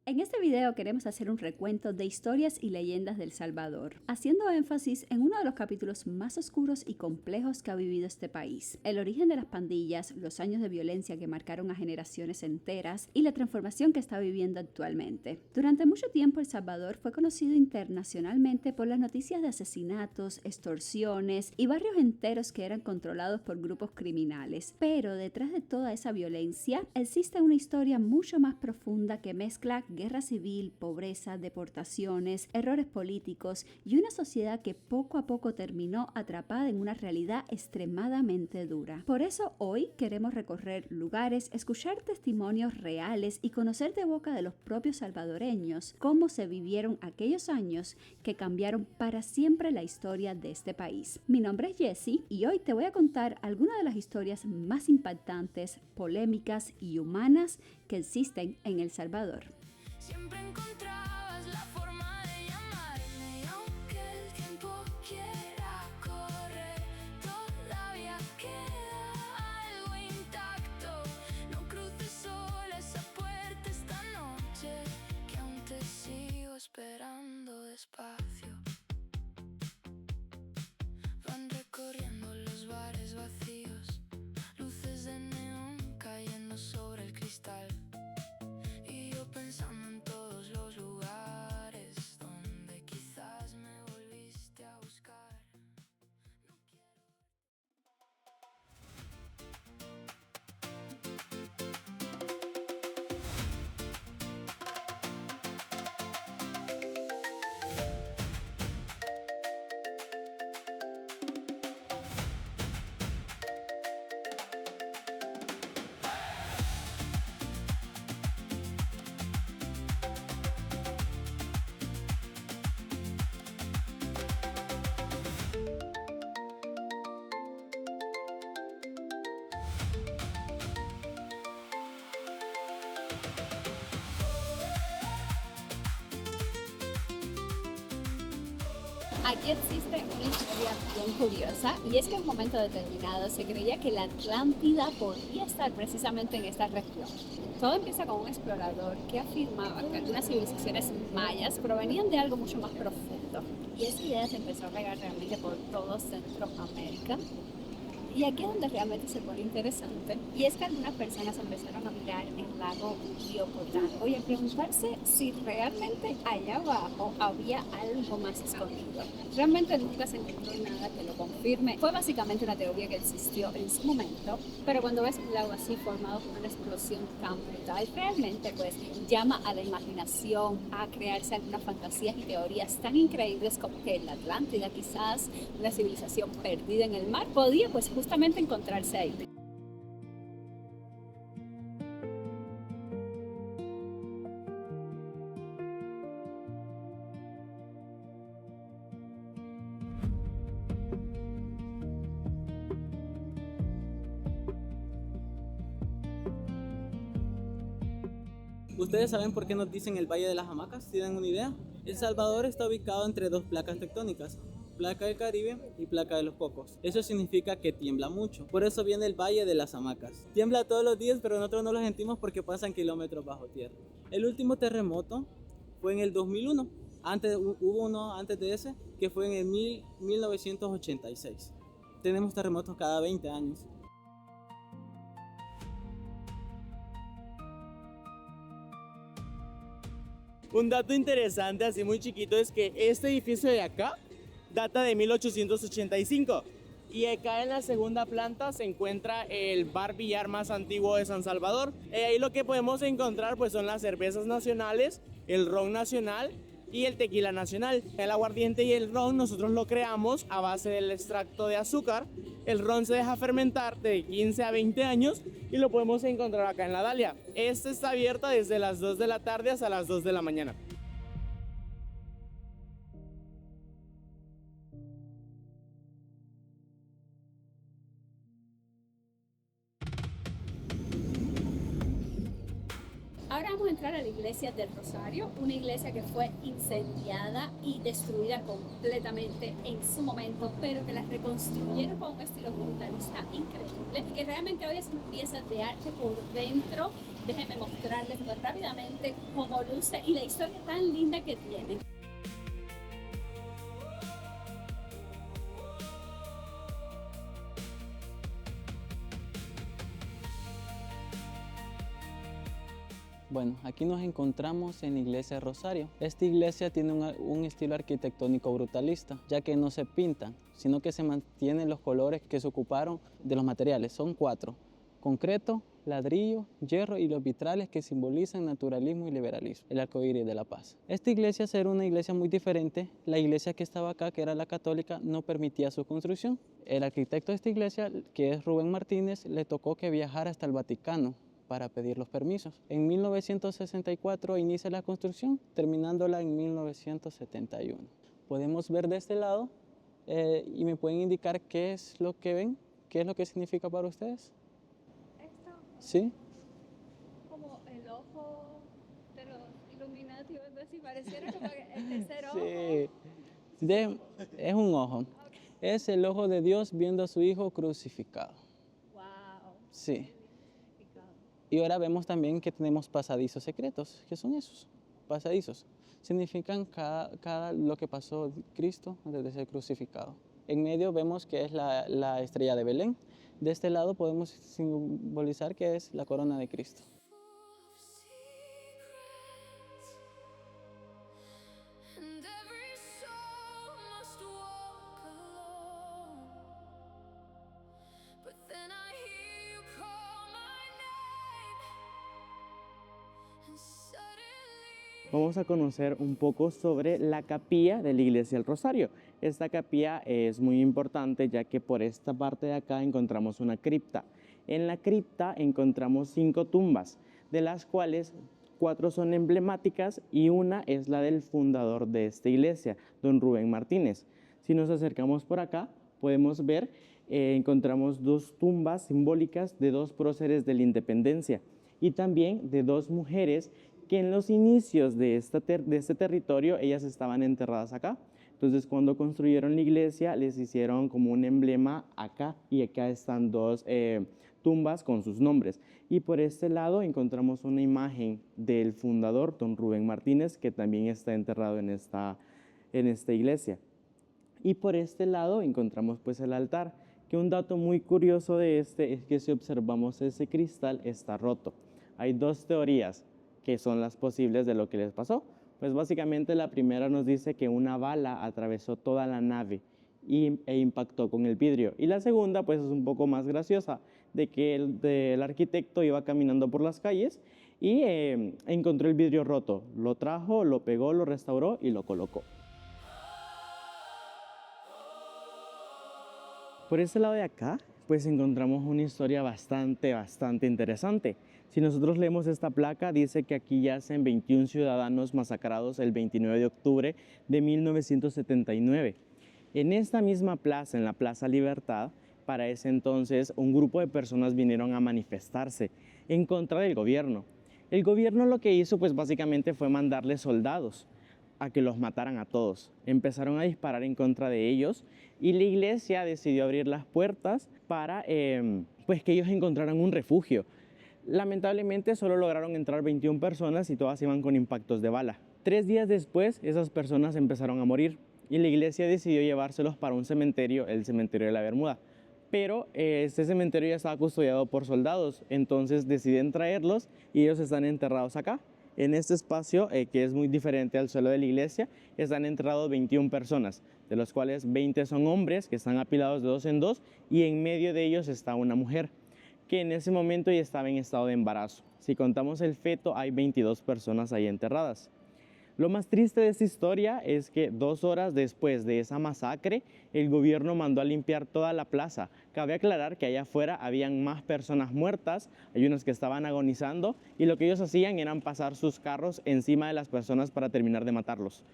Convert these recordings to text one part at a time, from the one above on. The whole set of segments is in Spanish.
En este video queremos hacer un recuento de historias y leyendas del Salvador, haciendo énfasis en uno de los capítulos más oscuros y complejos que ha vivido este país: el origen de las pandillas, los años de violencia que marcaron a generaciones enteras y la transformación que está viviendo actualmente. Durante mucho tiempo El Salvador fue conocido internacionalmente por las noticias de asesinatos, extorsiones y barrios enteros que eran controlados por grupos criminales. Pero detrás de toda esa violencia existe una historia mucho más profunda que mezcla guerra civil, pobreza, deportaciones, errores políticos y una sociedad que poco a poco terminó atrapada en una realidad extremadamente dura. Por eso hoy queremos recorrer lugares, escuchar testimonios reales y conocer de boca de los propios salvadoreños cómo se vivieron aquellos años que cambiaron para siempre la historia de este país. Mi nombre es Jessie y hoy te voy a contar algunas de las historias más impactantes, polémicas y humanas que existen en El Salvador. Siempre encontrabas la forma de llamarme y aunque el tiempo quiera correr, todavía queda algo intacto. No cruces sola esa puerta esta noche, que aún te sigo esperando despacio. Van recorriendo los bares vacíos, luces de neón cayendo sobre el cristal. Pensando en todos los lugares donde quizás me volviste a buscar. Aquí existe una historia bien curiosa, y es que en un momento determinado se creía que la Atlántida podía estar precisamente en esta región. Todo empieza con un explorador que afirmaba que algunas civilizaciones mayas provenían de algo mucho más profundo, y esa idea se empezó a regar realmente por todo Centroamérica. Y aquí es donde realmente se pone interesante, y es que algunas personas empezaron a mirar el lago Biocotango y a preguntarse si realmente allá abajo había algo más escondido. Realmente nunca se encontró nada que lo confirme. Fue básicamente una teoría que existió en su momento, pero cuando ves un lago así formado por una explosión tan brutal, realmente pues llama a la imaginación, a crearse algunas fantasías y teorías tan increíbles como que la Atlántida, quizás una civilización perdida en el mar, podía pues justamente encontrarse ahí. ¿Ustedes saben por qué nos dicen el Valle de las Hamacas? ¿Tienen una idea? El Salvador está ubicado entre dos placas tectónicas, placa del Caribe y placa de los Cocos. Eso significa que tiembla mucho. Por eso viene el Valle de las Hamacas. Tiembla todos los días, pero nosotros no lo sentimos porque pasan kilómetros bajo tierra. El último terremoto fue en el 2001. Hubo uno antes de ese que fue en el 1986. Tenemos terremotos cada 20 años. Un dato interesante, así muy chiquito, es que este edificio de acá data de 1885 y acá en la segunda planta se encuentra el bar billar más antiguo de San Salvador. Ahí lo que podemos encontrar pues son las cervezas nacionales, el ron nacional y el tequila nacional. El aguardiente y el ron nosotros lo creamos a base del extracto de azúcar. El ron se deja fermentar de 15 a 20 años y lo podemos encontrar acá en La Dalia. Este está abierto desde las 2 de la tarde hasta las 2 de la mañana. Ahora vamos a entrar a la iglesia del Rosario, una iglesia que fue incendiada y destruida completamente en su momento, pero que la reconstruyeron con un estilo brutalista increíble y que realmente hoy es una pieza de arte por dentro Déjenme mostrarles pues, rápidamente cómo luce y la historia tan linda que tiene. Bueno, aquí nos encontramos en la iglesia de Rosario. Esta iglesia tiene un estilo arquitectónico brutalista, ya que no se pintan, sino que se mantienen los colores que se ocuparon de los materiales. Son 4: concreto, ladrillo, hierro y los vitrales que simbolizan naturalismo y liberalismo, el arco iris de la paz. Esta iglesia era una iglesia muy diferente. La iglesia que estaba acá, que era la católica, no permitía su construcción. El arquitecto de esta iglesia, que es Rubén Martínez, le tocó que viajara hasta el Vaticano para pedir los permisos. En 1964 inicia la construcción, terminándola en 1971. Podemos ver de este lado y me pueden indicar qué es lo que ven, qué es lo que significa para ustedes. Esto ¿Sí? como el ojo de los Illuminati, o algo así, pareciera como el tercer ojo. Sí, es un ojo. Es el ojo de Dios viendo a su hijo crucificado. Wow. Sí. Y ahora vemos también que tenemos pasadizos secretos. ¿Qué son esos? Pasadizos. Significan lo que pasó Cristo antes de ser crucificado. En medio vemos que es la estrella de Belén. De este lado podemos simbolizar que es la corona de Cristo. And every soul must walk alone. But then I hear you call my name, and suddenly Vamos a conocer un poco sobre la capilla de la iglesia del Rosario. Esta capilla es muy importante ya que por esta parte de acá encontramos una cripta. En la cripta encontramos 5 tumbas, de las cuales 4 son emblemáticas y una es la del fundador de esta iglesia, don Rubén Martínez. Si nos acercamos por acá, podemos ver, encontramos 2 tumbas simbólicas de 2 próceres de la independencia y también de 2 mujeres que en los inicios de este territorio ellas estaban enterradas acá. Entonces cuando construyeron la iglesia les hicieron como un emblema acá y acá están 2 tumbas con sus nombres. Y por este lado encontramos una imagen del fundador, don Rubén Martínez, que también está enterrado en esta iglesia. Y por este lado encontramos pues el altar, que un dato muy curioso de este es que si observamos ese cristal está roto. Hay 2 teorías que son las posibles de lo que les pasó. Pues básicamente la primera nos dice que una bala atravesó toda la nave e impactó con el vidrio. Y la segunda pues es un poco más graciosa, de que el arquitecto iba caminando por las calles y encontró el vidrio roto. Lo trajo, lo pegó, lo restauró y lo colocó. Por este lado de acá pues encontramos una historia bastante interesante. Si nosotros leemos esta placa, dice que aquí yacen 21 ciudadanos masacrados el 29 de octubre de 1979. En esta misma plaza, en la Plaza Libertad, para ese entonces un grupo de personas vinieron a manifestarse en contra del gobierno. El gobierno lo que hizo pues básicamente fue mandarle soldados a que los mataran a todos. Empezaron a disparar en contra de ellos y la iglesia decidió abrir las puertas para pues que ellos encontraran un refugio. Lamentablemente solo lograron entrar 21 personas y todas iban con impactos de bala. 3 días después esas personas empezaron a morir y la iglesia decidió llevárselos para un cementerio, el cementerio de la Bermuda. Pero este cementerio ya estaba custodiado por soldados, entonces deciden traerlos y ellos están enterrados acá. En este espacio, que es muy diferente al suelo de la iglesia, están enterrados 21 personas, de los cuales 20 son hombres que están apilados de 2 en 2 y en medio de ellos está una mujer, que en ese momento ya estaba en estado de embarazo. Si contamos el feto, hay 22 personas ahí enterradas. Lo más triste de esta historia es que 2 horas después de esa masacre, el gobierno mandó a limpiar toda la plaza. Cabe aclarar que allá afuera habían más personas muertas, hay unas que estaban agonizando, y lo que ellos hacían eran pasar sus carros encima de las personas para terminar de matarlos.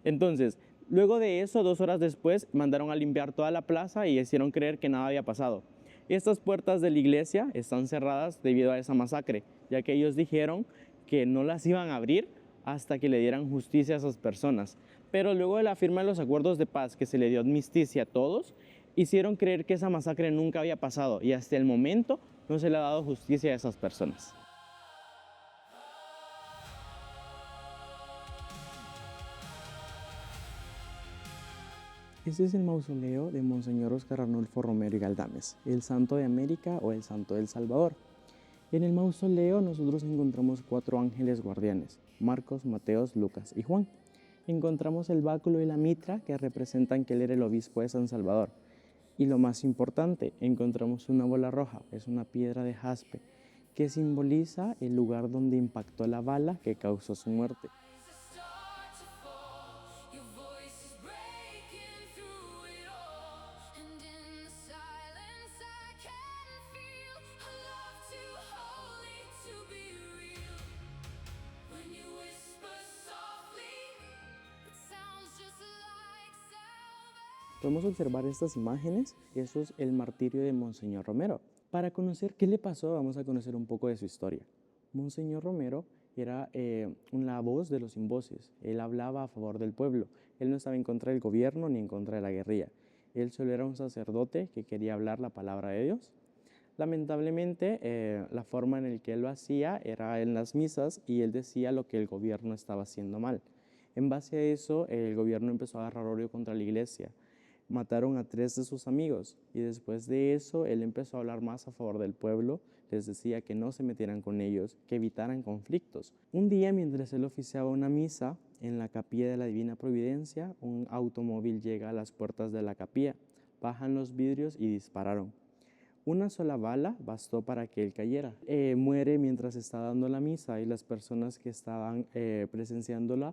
Entonces, luego de eso, 2 horas después, mandaron a limpiar toda la plaza y hicieron creer que nada había pasado. Estas puertas de la iglesia están cerradas debido a esa masacre, ya que ellos dijeron que no las iban a abrir hasta que le dieran justicia a esas personas. Pero luego de la firma de los acuerdos de paz, que se le dio amnistía a todos, hicieron creer que esa masacre nunca había pasado y hasta el momento no se le ha dado justicia a esas personas. Este es el mausoleo de Monseñor Óscar Arnulfo Romero y Galdames, el Santo de América o el Santo del Salvador. En el mausoleo nosotros encontramos 4 ángeles guardianes, Marcos, Mateos, Lucas y Juan. Encontramos el báculo y la mitra que representan que él era el obispo de San Salvador. Y lo más importante, encontramos una bola roja, es una piedra de jaspe, que simboliza el lugar donde impactó la bala que causó su muerte. Start to fall, your voice is breaking through it all, and in the silence I can feel a love too holy to be real. When you whisper softly, it sounds just like salvation. Podemos observar estas imágenes, eso es el martirio de Monseñor Romero. Para conocer qué le pasó, vamos a conocer un poco de su historia. Monseñor Romero era la voz de los sin voces. Él hablaba a favor del pueblo. Él no estaba en contra del gobierno ni en contra de la guerrilla. Él solo era un sacerdote que quería hablar la palabra de Dios. Lamentablemente, la forma en la que él lo hacía era en las misas y él decía lo que el gobierno estaba haciendo mal. En base a eso, el gobierno empezó a agarrar odio contra la iglesia. Mataron a 3 de sus amigos y después de eso él empezó a hablar más a favor del pueblo, les decía que no se metieran con ellos, que evitaran conflictos. Un día, mientras él oficiaba una misa en la capilla de la Divina Providencia, un automóvil llega a las puertas de la capilla, bajan los vidrios y dispararon. Una sola bala bastó para que él cayera. Muere mientras está dando la misa y las personas que estaban presenciándola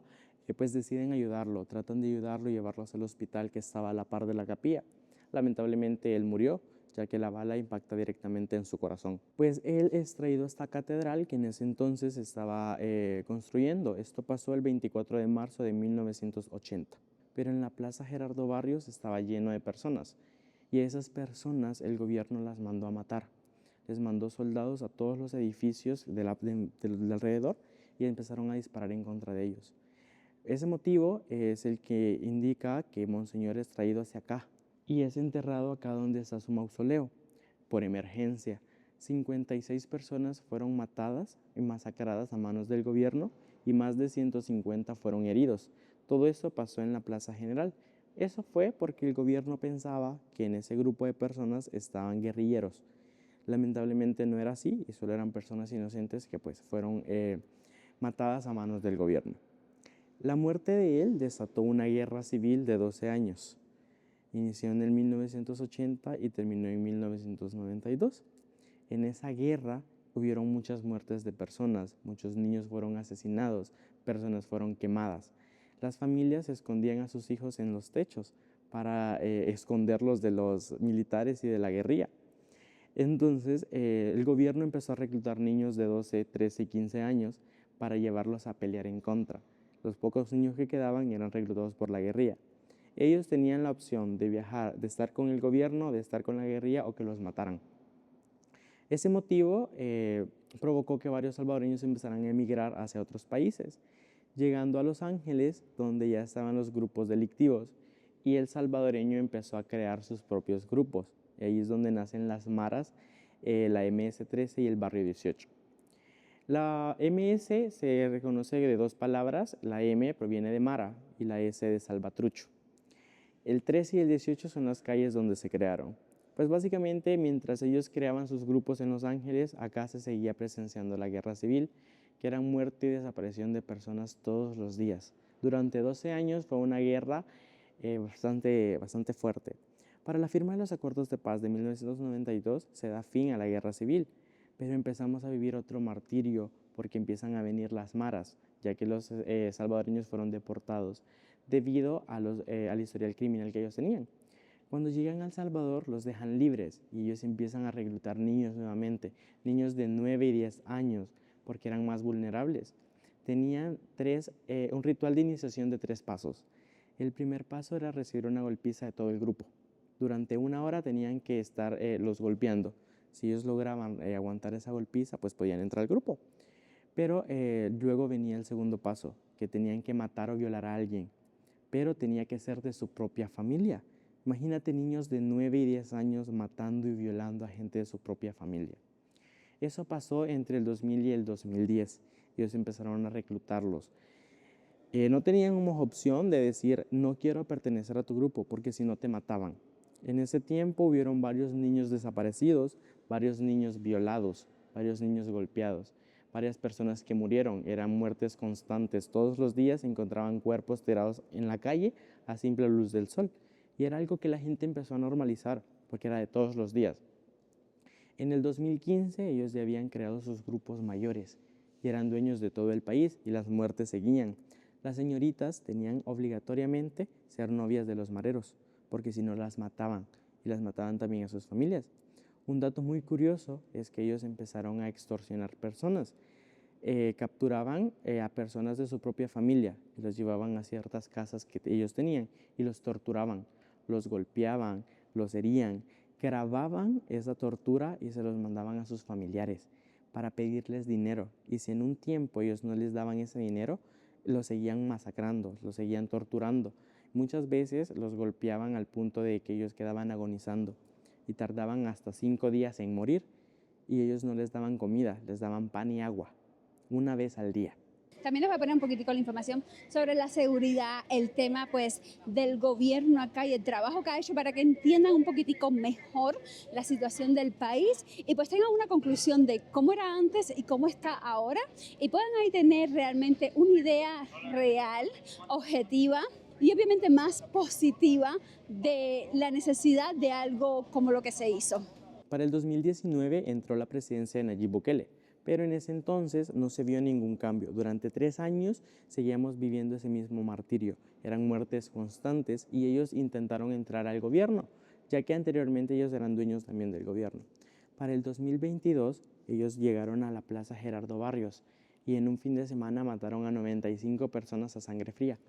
pues deciden ayudarlo, tratan de ayudarlo y llevarlo al hospital que estaba a la par de la capilla. Lamentablemente él murió, ya que la bala impacta directamente en su corazón. Pues él es traído a esta catedral que en ese entonces estaba construyendo. Esto pasó el 24 de marzo de 1980. Pero en la Plaza Gerardo Barrios estaba lleno de personas. Y a esas personas el gobierno las mandó a matar. Les mandó soldados a todos los edificios del alrededor y empezaron a disparar en contra de ellos. Ese motivo es el que indica que Monseñor es traído hacia acá y es enterrado acá donde está su mausoleo, por emergencia. 56 personas fueron matadas y masacradas a manos del gobierno y más de 150 fueron heridos. Todo eso pasó en la Plaza General. Eso fue porque el gobierno pensaba que en ese grupo de personas estaban guerrilleros. Lamentablemente no era así y solo eran personas inocentes que pues fueron matadas a manos del gobierno. La muerte de él desató una guerra civil de 12 años. Inició en el 1980 y terminó en 1992. En esa guerra hubieron muchas muertes de personas, muchos niños fueron asesinados, personas fueron quemadas. Las familias escondían a sus hijos en los techos para esconderlos de los militares y de la guerrilla. Entonces, el gobierno empezó a reclutar niños de 12, 13 y 15 años para llevarlos a pelear en contra. Los pocos niños que quedaban eran reclutados por la guerrilla. Ellos tenían la opción de viajar, de estar con el gobierno, de estar con la guerrilla o que los mataran. Ese motivo provocó que varios salvadoreños empezaran a emigrar hacia otros países, llegando a Los Ángeles, donde ya estaban los grupos delictivos, y el salvadoreño empezó a crear sus propios grupos. Y ahí es donde nacen las maras, la MS-13 y el Barrio 18. La MS se reconoce de 2 palabras, la M proviene de Mara y la S de Salvatrucho. El 13 y el 18 son las calles donde se crearon. Pues básicamente mientras ellos creaban sus grupos en Los Ángeles, acá se seguía presenciando la guerra civil, que era muerte y desaparición de personas todos los días. Durante 12 años fue una guerra bastante fuerte. Para la firma de los acuerdos de paz de 1992 se da fin a la guerra civil, pero empezamos a vivir otro martirio porque empiezan a venir las maras, ya que los salvadoreños fueron deportados debido al historial criminal que ellos tenían. Cuando llegan a El Salvador los dejan libres y ellos empiezan a reclutar niños nuevamente, niños de 9 y 10 años, porque eran más vulnerables. Tenían un ritual de iniciación de 3 pasos. El primer paso era recibir una golpiza de todo el grupo. Durante 1 hora tenían que estar los golpeando. Si ellos lograban aguantar esa golpiza, pues podían entrar al grupo. Pero luego venía el segundo paso, que tenían que matar o violar a alguien, pero tenía que ser de su propia familia. Imagínate niños de 9 y 10 años matando y violando a gente de su propia familia. Eso pasó entre el 2000 y el 2010. Ellos empezaron a reclutarlos. No teníamos opción de decir, no quiero pertenecer a tu grupo, porque si no te mataban. En ese tiempo hubieron varios niños desaparecidos, varios niños violados, varios niños golpeados, varias personas que murieron. Eran muertes constantes. Todos los días se encontraban cuerpos tirados en la calle a simple luz del sol. Y era algo que la gente empezó a normalizar, porque era de todos los días. En el 2015 ellos ya habían creado sus grupos mayores y eran dueños de todo el país y las muertes seguían. Las señoritas tenían obligatoriamente ser novias de los mareros, porque si no las mataban, y las mataban también a sus familias. Un dato muy curioso es que ellos empezaron a extorsionar personas. Capturaban a personas de su propia familia y los llevaban a ciertas casas que ellos tenían y los torturaban, los golpeaban, los herían, grababan esa tortura y se los mandaban a sus familiares para pedirles dinero. Y si en un tiempo ellos no les daban ese dinero, los seguían masacrando, los seguían torturando. Muchas veces los golpeaban al punto de que ellos quedaban agonizando y tardaban hasta 5 días en morir y ellos no les daban comida, les daban pan y agua, una vez al día. También les voy a poner un poquitico la información sobre la seguridad, el tema pues del gobierno acá y el trabajo que ha hecho para que entiendan un poquitico mejor la situación del país y pues tengan una conclusión de cómo era antes y cómo está ahora y puedan ahí tener realmente una idea real, objetiva y obviamente más positiva de la necesidad de algo como lo que se hizo. Para el 2019 entró la presidencia de Nayib Bukele, pero en ese entonces no se vio ningún cambio. Durante 3 años seguíamos viviendo ese mismo martirio. Eran muertes constantes y ellos intentaron entrar al gobierno, ya que anteriormente ellos eran dueños también del gobierno. Para el 2022 ellos llegaron a la Plaza Gerardo Barrios y en un fin de semana mataron a 95 personas a sangre fría,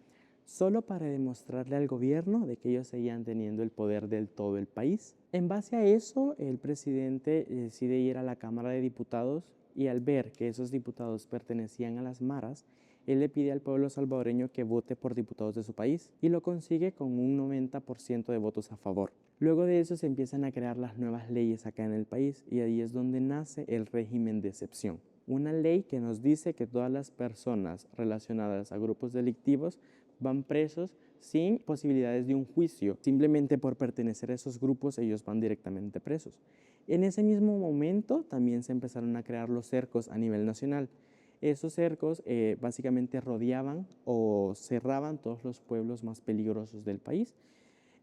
solo para demostrarle al gobierno de que ellos seguían teniendo el poder del todo el país. En base a eso, el presidente decide ir a la Cámara de Diputados y al ver que esos diputados pertenecían a las maras, él le pide al pueblo salvadoreño que vote por diputados de su país y lo consigue con un 90% de votos a favor. Luego de eso se empiezan a crear las nuevas leyes acá en el país y ahí es donde nace el régimen de excepción. Una ley que nos dice que todas las personas relacionadas a grupos delictivos van presos sin posibilidades de un juicio. Simplemente por pertenecer a esos grupos ellos van directamente presos. En ese mismo momento también se empezaron a crear los cercos a nivel nacional. Esos cercos básicamente rodeaban o cerraban todos los pueblos más peligrosos del país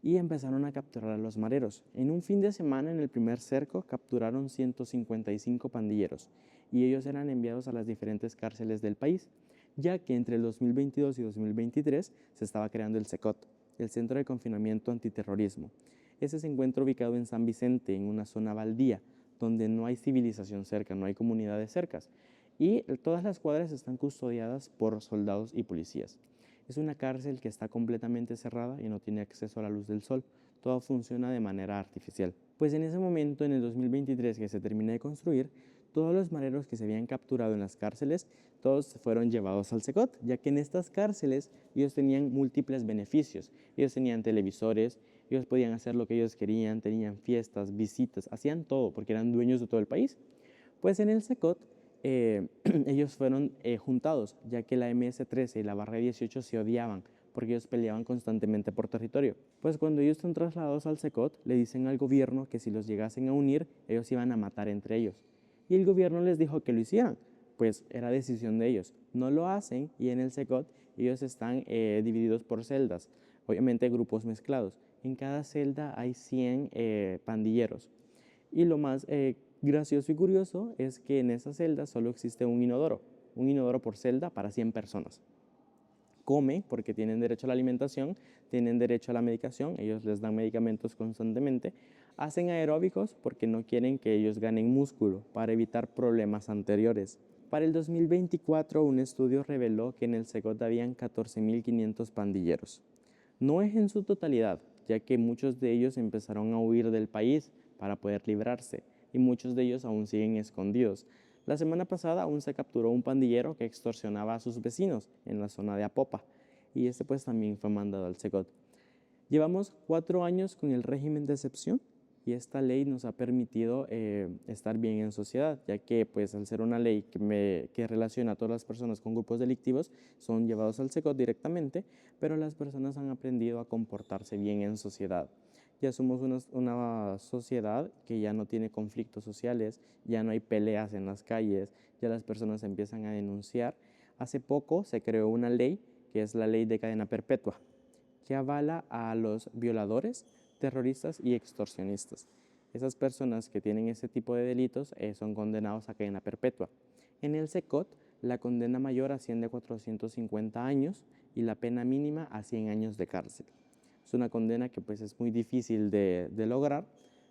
y empezaron a capturar a los mareros. En un fin de semana, en el primer cerco, capturaron 155 pandilleros y ellos eran enviados a las diferentes cárceles del país, ya que entre el 2022 y 2023 se estaba creando el CECOT, el Centro de Confinamiento Antiterrorismo. Ese se encuentra ubicado en San Vicente, en una zona baldía, donde no hay civilización cerca, no hay comunidades cercas. Y todas las cuadras están custodiadas por soldados y policías. Es una cárcel que está completamente cerrada y no tiene acceso a la luz del sol. Todo funciona de manera artificial. Pues en ese momento, en el 2023, que se termina de construir, todos los mareros que se habían capturado en las cárceles, todos fueron llevados al CECOT, ya que en estas cárceles ellos tenían múltiples beneficios. Ellos tenían televisores, ellos podían hacer lo que ellos querían, tenían fiestas, visitas, hacían todo porque eran dueños de todo el país. Pues en el CECOT ellos fueron juntados, ya que la MS-13 y la barra 18 se odiaban porque ellos peleaban constantemente por territorio. Pues cuando ellos están trasladados al CECOT, le dicen al gobierno que si los llegasen a unir, ellos iban a matar entre ellos. Y el gobierno les dijo que lo hicieran, pues era decisión de ellos. No lo hacen y en el CECOT ellos están divididos por celdas, obviamente grupos mezclados. En cada celda hay 100 pandilleros. Y lo más gracioso y curioso es que en esa celda solo existe un inodoro por celda para 100 personas. Comen porque tienen derecho a la alimentación, tienen derecho a la medicación, ellos les dan medicamentos constantemente. Hacen aeróbicos porque no quieren que ellos ganen músculo para evitar problemas anteriores. Para el 2024, un estudio reveló que en el CECOT habían 14.500 pandilleros. No es en su totalidad, ya que muchos de ellos empezaron a huir del país para poder librarse y muchos de ellos aún siguen escondidos. La semana pasada aún se capturó un pandillero que extorsionaba a sus vecinos en la zona de Apopa y pues también fue mandado al CECOT. Llevamos 4 años con el régimen de excepción y esta ley nos ha permitido estar bien en sociedad, ya que pues al ser una ley que relaciona a todas las personas con grupos delictivos, son llevados al SECOT directamente, pero las personas han aprendido a comportarse bien en sociedad. Ya somos una sociedad que ya no tiene conflictos sociales, ya no hay peleas en las calles, ya las personas empiezan a denunciar. Hace poco se creó una ley, que es la ley de cadena perpetua, que avala a los violadores, terroristas y extorsionistas. Esas personas que tienen ese tipo de delitos son condenados a cadena perpetua. En el SECOT, la condena mayor asciende a 450 años y la pena mínima a 100 años de cárcel. Es una condena que pues es muy difícil de lograr,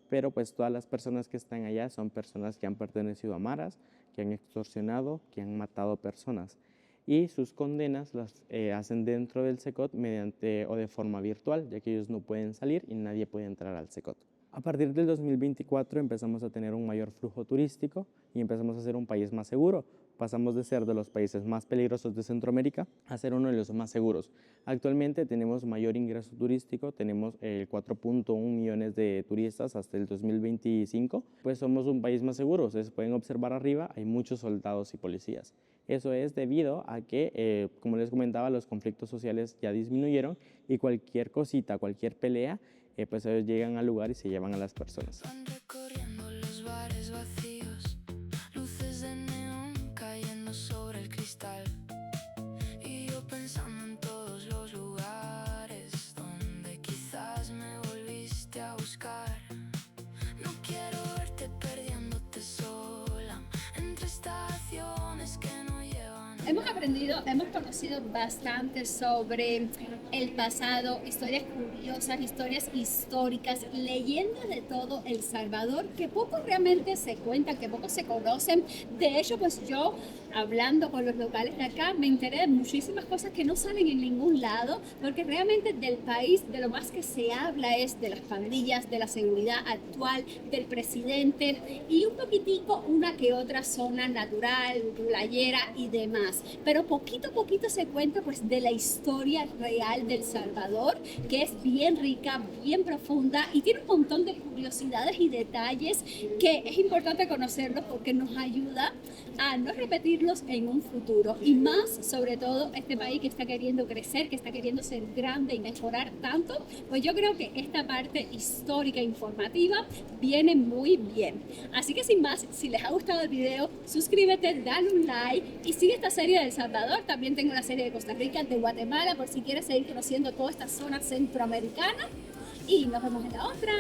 pero pues todas las personas que están allá son personas que han pertenecido a maras, que han extorsionado, que han matado personas. Y sus condenas las hacen dentro del SECOT mediante o de forma virtual, ya que ellos no pueden salir y nadie puede entrar al SECOT. A partir del 2024 empezamos a tener un mayor flujo turístico y empezamos a ser un país más seguro. Pasamos de ser de los países más peligrosos de Centroamérica a ser uno de los más seguros. Actualmente tenemos mayor ingreso turístico, tenemos 4.1 millones de turistas hasta el 2025, pues somos un país más seguro. Ustedes pueden observar arriba, hay muchos soldados y policías. Eso es debido a que, como les comentaba, los conflictos sociales ya disminuyeron y cualquier cosita, cualquier pelea, pues ellos llegan al lugar y se llevan a las personas. Van recorriendo los bares vacíos, luces de neón cayendo sobre el cristal. Y yo pensando en todos los lugares donde quizás me volviste a buscar. No quiero verte perdiéndote sola entre estaciones que no llevan. Hemos conocido bastante sobre el pasado, historias curiosas, historias históricas, leyendas de todo El Salvador que poco realmente se cuentan, que poco se conocen. De hecho, pues yo, hablando con los locales de acá, me enteré de muchísimas cosas que no salen en ningún lado, porque realmente del país, de lo más que se habla es de las pandillas, de la seguridad actual, del presidente y un poquitico una que otra zona natural, playera y demás. Pero poquito a poquito se cuenta pues de la historia real del Salvador, que es bien rica, bien profunda y tiene un montón de curiosidades y detalles que es importante conocerlos porque nos ayuda a no repetirlos en un futuro. Y más, sobre todo, este país que está queriendo crecer, que está queriendo ser grande y mejorar tanto, pues yo creo que esta parte histórica e informativa viene muy bien. Así que sin más, si les ha gustado el video, suscríbete, dale un like y sigue esta serie de El Salvador. También tengo la serie de Costa Rica, de Guatemala, por si quieres seguir conociendo toda esta zona centroamericana. Y nos vemos en la otra.